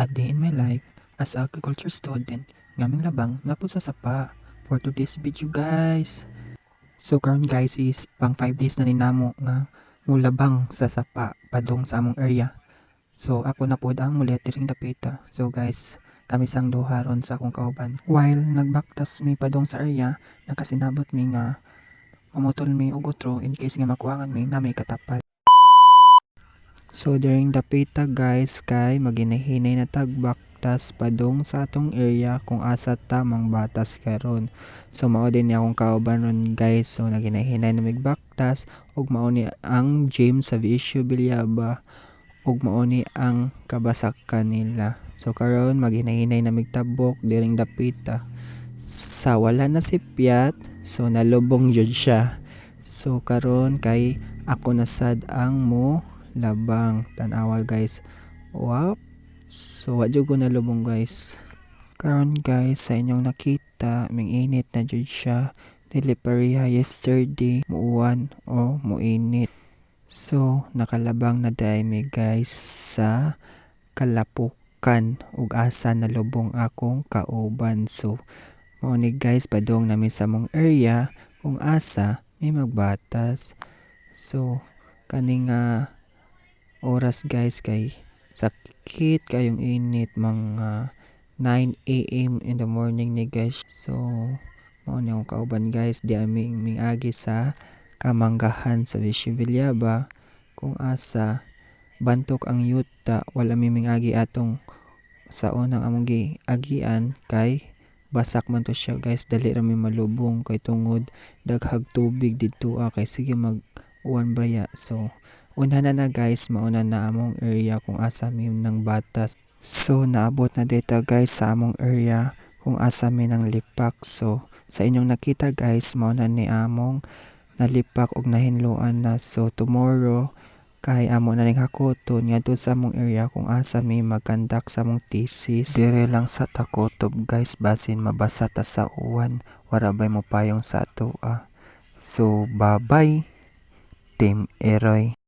A day in my life as agriculture student ngaming labang na po sa sapa for today's video guys. So karon guys is pang 5 days na ninamo nga mulabang sa sapa padong sa among area. So ako na pod ang muletering dapita. So guys, kami sang duha ron sa akong kauban. While nagbaktas mi padong sa area, nakasinabot mi nga mamutol mi og utro in case nga makuangan mi na may katapal. So during the pita guys kay maginahinay na tagbaktas padong sa atong area kung asa tamang batas karon. So mao din ni akong kauban ron guys. So naginahinay na migbaktas ug mao ni ang James sa Vicio Bilyaba ug mao ni ang kabasakan nila. So karon maginahinay na migtabok during the pita. Sa wala na si Piat, so nalubong jud siya. So karon kay ako na sad ang mo labang tan-awal guys. Wow. So wa jud ko nalubong guys. Karon guys sa inyong nakita, ming init na jud siya. Dili pareha yesterday muuwan o muinit. So nakalabang na day mi guys sa Kalapukan ug asa nalubong akong kauban. So mao ni guys padong namin sa mong area kung asa may magbatas. So kaning oras guys kay sakit kayong init mga 9 AM in the morning ni guys. So mao ni akong kauban guys di aming mingagi sa Kamanggahan sa Vicio Villaba kung asa bantok ang yuta wala mi mingagi atong sa unang among giagian kay basak man to siya guys, dali ra mi malubong kay tungod daghag tubig didto kay sige mag uwan baya. So una na guys, mauna na among area kung asa mi nang batas. So naabot na data guys sa among area kung asa mi nang lipak. So sa inyong nakita guys, mauna ni among nalipak og nahinluan na. So tomorrow kay amo na ning hakoton ngadto sa among area kung asa mi magkandak sa among thesis dire lang sa Takotob guys basin mabasa ta sa uwan wara bay mo payong sa ato. So bye bye Team Eroy.